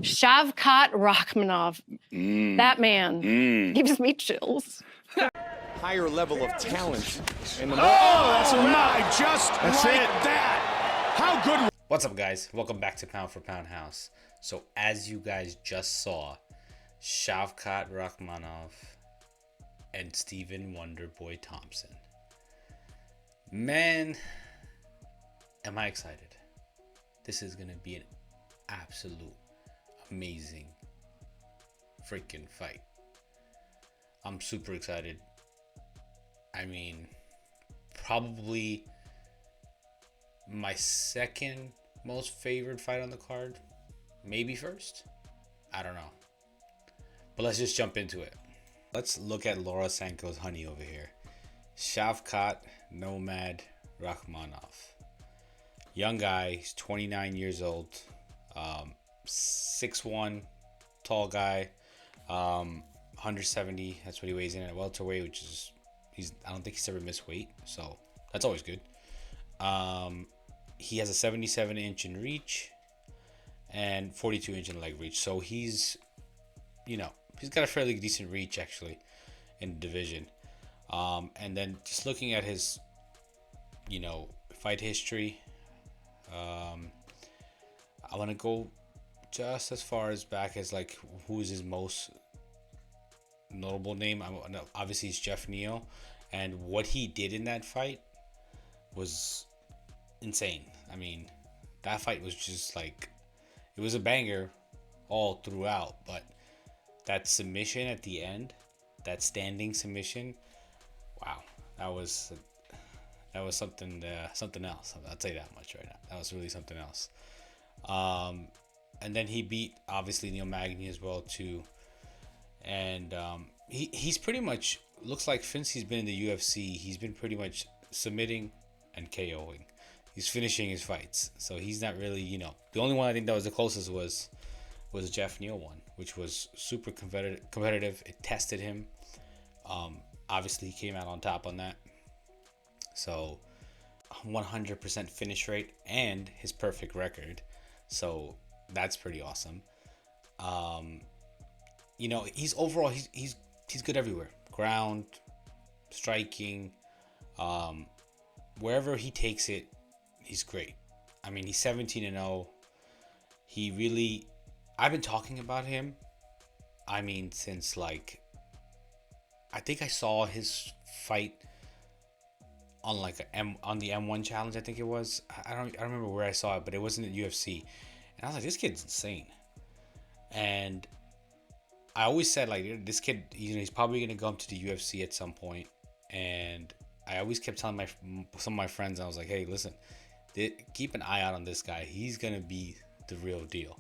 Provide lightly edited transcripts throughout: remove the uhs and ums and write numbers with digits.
Shavkat Rachmanov. That man gives me chills. Higher level of talent. And that's like it. that. How good. What's up, guys? Welcome back to Pound for Pound House. So, as you guys just saw, Shavkat Rachmanov and Stephen Wonderboy Thompson. Man, am I excited. This is going to be an absolute amazing freaking fight. I'm super excited. I mean, probably my second most favorite fight on the card. Maybe first. I don't know. But let's just jump into it. Let's look at Laura Sanko's honey over here. Shavkat Nomad Rachmanov. Young guy. He's 29 years old. 6'1", tall guy. 170. That's what he weighs in at welterweight, which is I don't think he's ever missed weight, so that's always good. He has a 77-inch in reach and 42-inch in leg reach, so he's got a fairly decent reach actually in the division. And then just looking at his fight history, I want to go just as far as back as like who is his most notable name. Obviously it's Jeff Neal, and what he did in that fight was insane. I mean, that fight was just like, it was a banger all throughout, but that submission at the end, that standing submission, wow, that was something else. I'll tell you that much right now. That was really something else. And then he beat obviously Neil Magny as well too. And he's pretty much, looks like since he's been in the UFC, he's been pretty much submitting and KOing. He's finishing his fights. So he's not really, the only one I think that was the closest was the Jeff Neal one, which was super competitive. It tested him. Obviously, he came out on top on that. So 100% finish rate and his perfect record. So that's pretty awesome. He's overall he's good everywhere. Ground, striking, wherever he takes it, he's great. I mean, he's 17-0. He really, I've been talking about him. I mean, since like, I think I saw his fight on like on the M1 challenge. I think it was. I don't remember where I saw it, but it wasn't at UFC. And I was like, this kid's insane. And I always said, like, this kid, he's probably going to go up to the UFC at some point. And I always kept telling some of my friends, I was like, hey, listen, keep an eye out on this guy. He's going to be the real deal.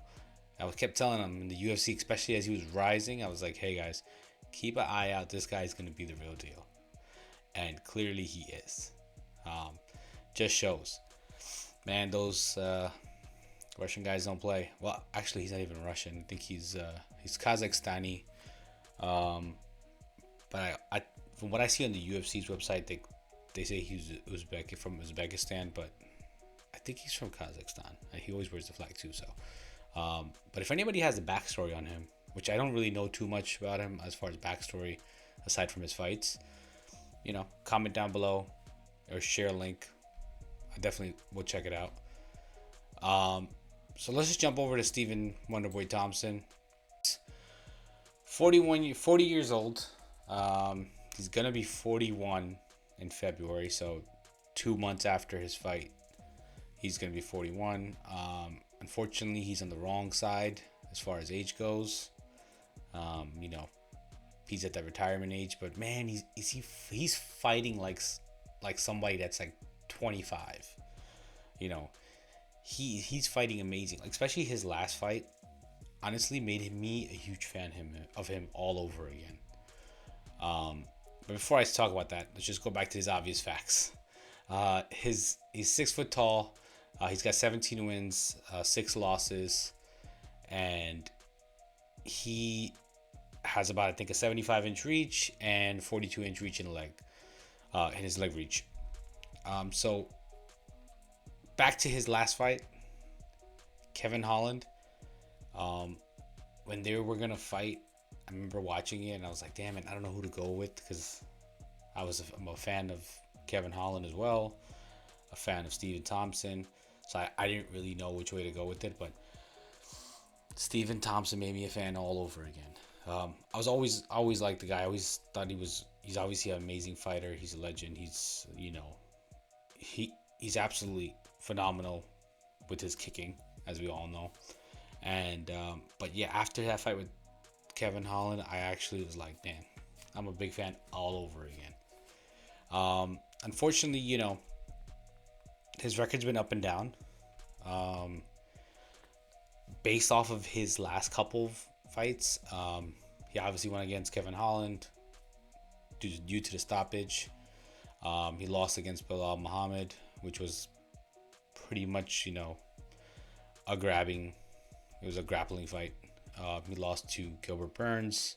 I kept telling him in the UFC, especially as he was rising, I was like, hey, guys, keep an eye out. This guy's going to be the real deal. And clearly he is. Just shows. Man, those Russian guys don't play. Well, actually, he's not even Russian. I think he's Kazakhstani. But I from what I see on the UFC's website, they say he's from Uzbekistan, but I think he's from Kazakhstan. He always wears the flag too. So, but if anybody has a backstory on him, which I don't really know too much about him as far as backstory, aside from his fights, comment down below or share a link. I definitely will check it out. So let's just jump over to Stephen Wonderboy Thompson. 40 years old. He's gonna be 41 in February, so 2 months after his fight, he's gonna be 41. Unfortunately, he's on the wrong side as far as age goes. He's at that retirement age, but man, he's fighting like somebody that's like 25. He's fighting amazing. Like, especially his last fight, honestly, made me a huge fan of him all over again. But before I talk about that, let's just go back to his obvious facts. He's 6 foot tall. He's got 17 wins, 6 losses, and he has about, I think, a 75-inch reach and 42-inch reach in his leg reach. So back to his last fight, Kevin Holland. when they were gonna fight, I remember watching it and I was like, damn it, I don't know who to go with, because I'm a fan of Kevin Holland as well, a fan of Stephen Thompson, so I didn't really know which way to go with it, but Stephen Thompson made me a fan all over again. I was always liked the guy. I always thought he's obviously an amazing fighter. He's a legend. He's, he's absolutely phenomenal with his kicking, as we all know. And but yeah, after that fight with Kevin Holland, I actually was like, man, I'm a big fan all over again. Unfortunately, his record's been up and down. Based off of his last couple of fights, he obviously won against Kevin Holland due to the stoppage. He lost against Bilal Muhammad, which was pretty much, a grappling fight. He lost to Gilbert Burns,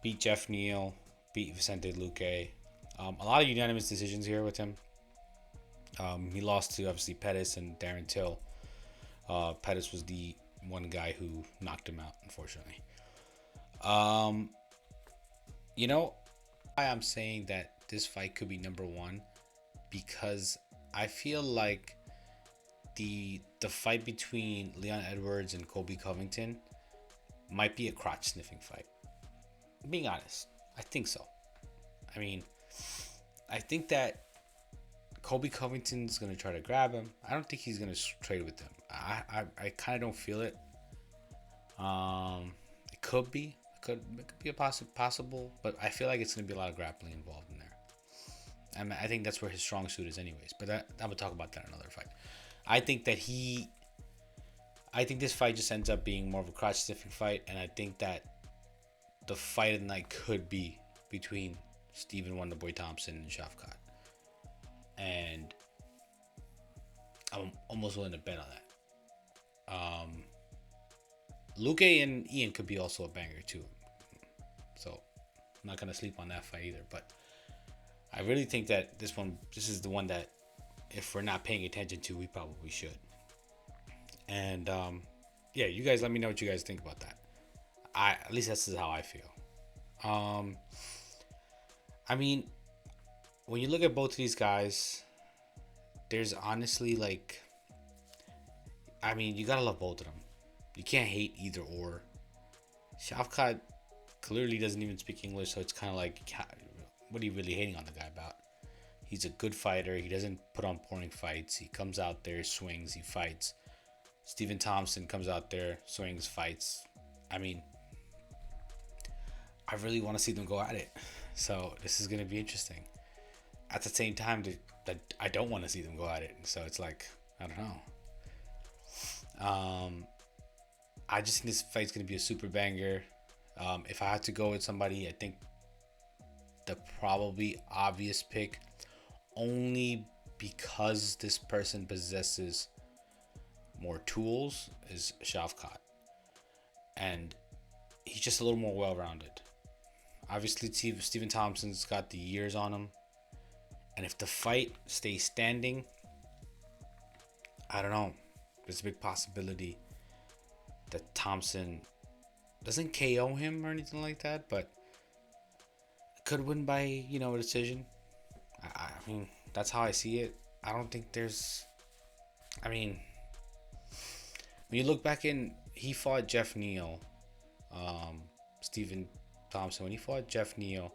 beat Jeff Neal, beat Vicente Luque. A lot of unanimous decisions here with him. He lost to, obviously, Pettis and Darren Till. Pettis was the one guy who knocked him out, unfortunately. Why I'm saying that this fight could be number one, because I feel like the fight between Leon Edwards and Colby Covington might be a crotch sniffing fight. Being honest, I think so. I mean, I think that Colby Covington's gonna try to grab him. I don't think he's gonna trade with him. I kind of don't feel it. It could be a possible, but I feel like it's gonna be a lot of grappling involved in there. And I think that's where his strong suit is, anyways. But I'm gonna talk about that in another fight. I think this fight just ends up being more of a crotch sniffing fight, and I think that the fight of the night could be between Stephen Wonderboy Thompson and Shavkat. And I'm almost willing to bet on that. Luque and Ian could be also a banger too. So I'm not gonna sleep on that fight either. But I really think that this is the one that, if we're not paying attention to, we probably should. And yeah, you guys let me know what you guys think about that. At least this is how I feel. I mean, when you look at both of these guys, there's honestly you gotta love both of them. You can't hate either or. Shavkat clearly doesn't even speak English, so it's kind of like, what are you really hating on the guy about? He's a good fighter. He doesn't put on boring fights. He comes out there, swings, he fights. Stephen Thompson comes out there, swings, fights. I mean, I really want to see them go at it. So this is going to be interesting. At the same time, that I don't want to see them go at it. So it's like, I don't know. I just think this fight's going to be a super banger. If I had to go with somebody, I think the probably obvious pick, only because this person possesses more tools, is Shavkat. And he's just a little more well-rounded. Obviously, Stephen Thompson's got the years on him. And if the fight stays standing, I don't know. There's a big possibility that Thompson doesn't KO him or anything like that, but could win by, a decision. I mean, that's how I see it. I don't think there's... I mean, when you look back he fought Jeff Neal, Stephen Thompson, when he fought Jeff Neal,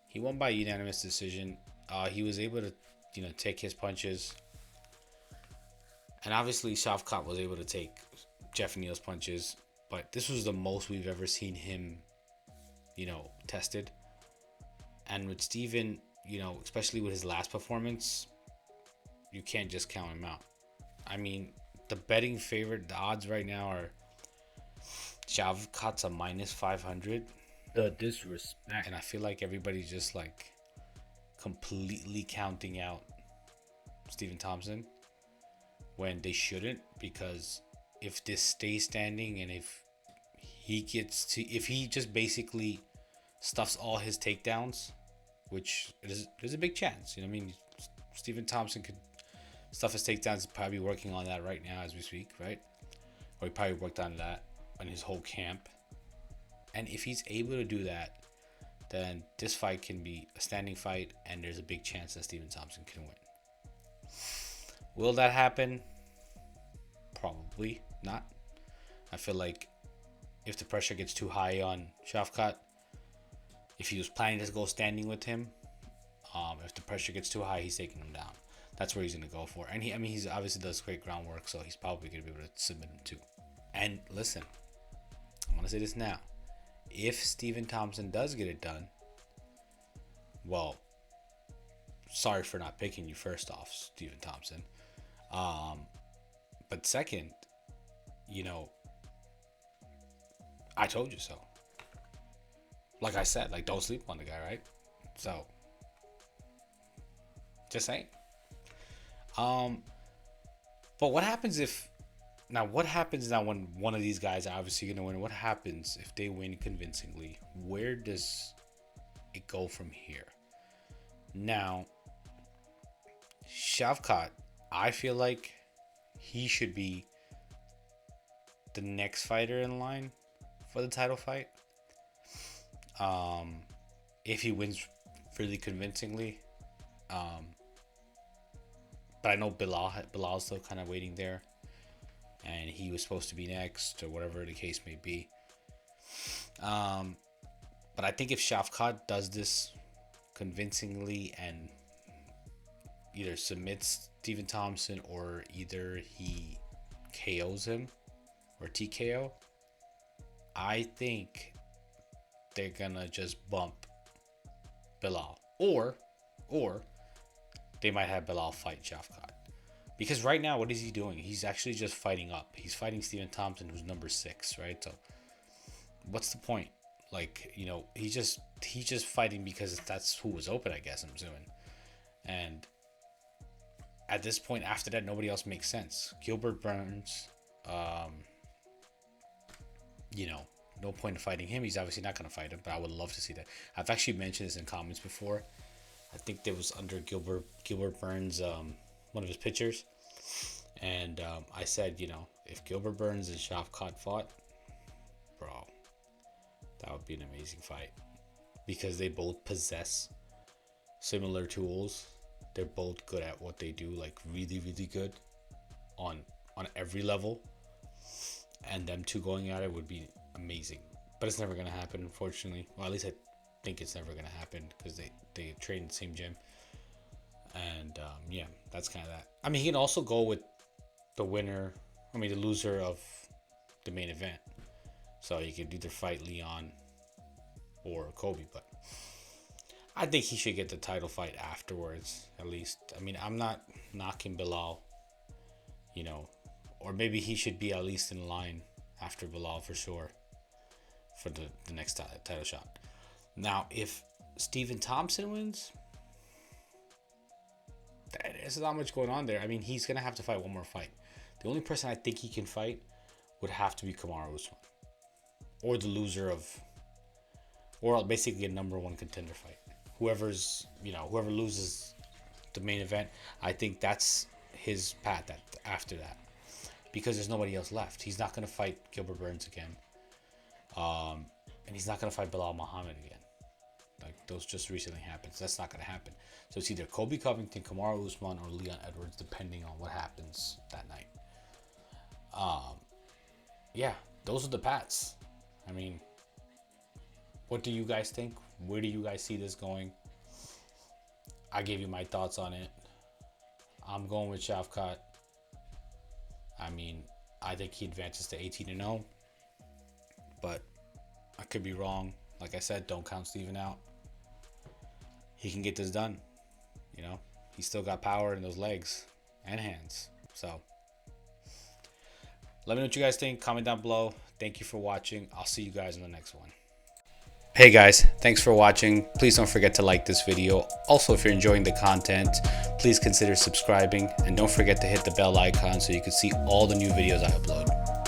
he won by unanimous decision. He was able to, take his punches. And obviously, Shavkat was able to take Jeff Neal's punches. But this was the most we've ever seen him, tested. And with Stephen, especially with his last performance, you can't just count him out. I mean, the betting favorite, the odds right now are Shavkat's a minus 500. The disrespect. And I feel like everybody's just completely counting out Stephen Thompson when they shouldn't, because if this stays standing and if he just basically stuffs all his takedowns, which there's a big chance, Stephen Thompson could stuff his takedowns. He's probably working on that right now as we speak, right? Or he probably worked on that and his whole camp. And if he's able to do that, then this fight can be a standing fight, and there's a big chance that Stephen Thompson can win. Will that happen? Probably not. I feel like if the pressure gets too high on Shavkat, if he was planning to go standing with him, if the pressure gets too high, he's taking him down. That's where he's going to go for. And he's obviously does great groundwork, so he's probably going to be able to submit him too. And listen, I'm going to say this now. If Stephen Thompson does get it done, well, sorry for not picking you first off, Stephen Thompson. But second, I told you so. Like I said, like, don't sleep on the guy, right? So, just saying. But what happens when one of these guys are obviously going to win? What happens if they win convincingly? Where does it go from here? Now, Shavkat, I feel like he should be the next fighter in line for the title fight. If he wins really convincingly. But I know Bilal's still kind of waiting there. And he was supposed to be next, or whatever the case may be. But I think if Shavkat does this convincingly and either submits Stephen Thompson, or either he KOs him or TKO, I think they're gonna just bump Bilal, or they might have Bilal fight Shavkat. Because right now, what is he doing? He's actually just fighting up. He's fighting Stephen Thompson, who's number 6, right? So, what's the point? Like, he's just fighting because that's who was open, I guess, I'm assuming. And at this point, after that, nobody else makes sense. Gilbert Burns, no point in fighting him. He's obviously not going to fight him, but I would love to see that. I've actually mentioned this in comments before. I think there was under Gilbert Burns, one of his pictures. And I said, if Gilbert Burns and Shavkat fought, bro, that would be an amazing fight. Because they both possess similar tools. They're both good at what they do, like really, really good on every level. And them two going at it would be amazing. But it's never going to happen, unfortunately. Well, at least I think it's never going to happen, because they train in the same gym. And yeah, that's kind of that. I mean, he can also go with the loser of the main event. So he could either fight Leon or Kobe, but I think he should get the title fight afterwards, at least. I mean, I'm not knocking Bilal, or maybe he should be at least in line after Bilal for sure for the next title shot. Now, if Stephen Thompson wins, there's not much going on there. I mean, he's going to have to fight one more fight. The only person I think he can fight would have to be Kamaru Usman. Or the loser of... Or basically a number 1 contender fight. Whoever loses the main event, I think that's his path after that. Because there's nobody else left. He's not going to fight Gilbert Burns again. And he's not going to fight Bilal Muhammad again. Like, those just recently happened. So that's not going to happen. So it's either Kobe Covington, Kamaru Usman, or Leon Edwards, depending on what happens that night. Yeah, those are the Pats. I mean, what do you guys think? Where do you guys see this going? I gave you my thoughts on it. I'm going with Shavkat. I mean, I think he advances to 18-0. But I could be wrong. Like I said, don't count Steven out. He can get this done. He's still got power in those legs and hands. So, let me know what you guys think. Comment down below. Thank you for watching. I'll see you guys in the next one. Hey guys, thanks for watching. Please don't forget to like this video. Also, if you're enjoying the content, please consider subscribing. And don't forget to hit the bell icon so you can see all the new videos I upload.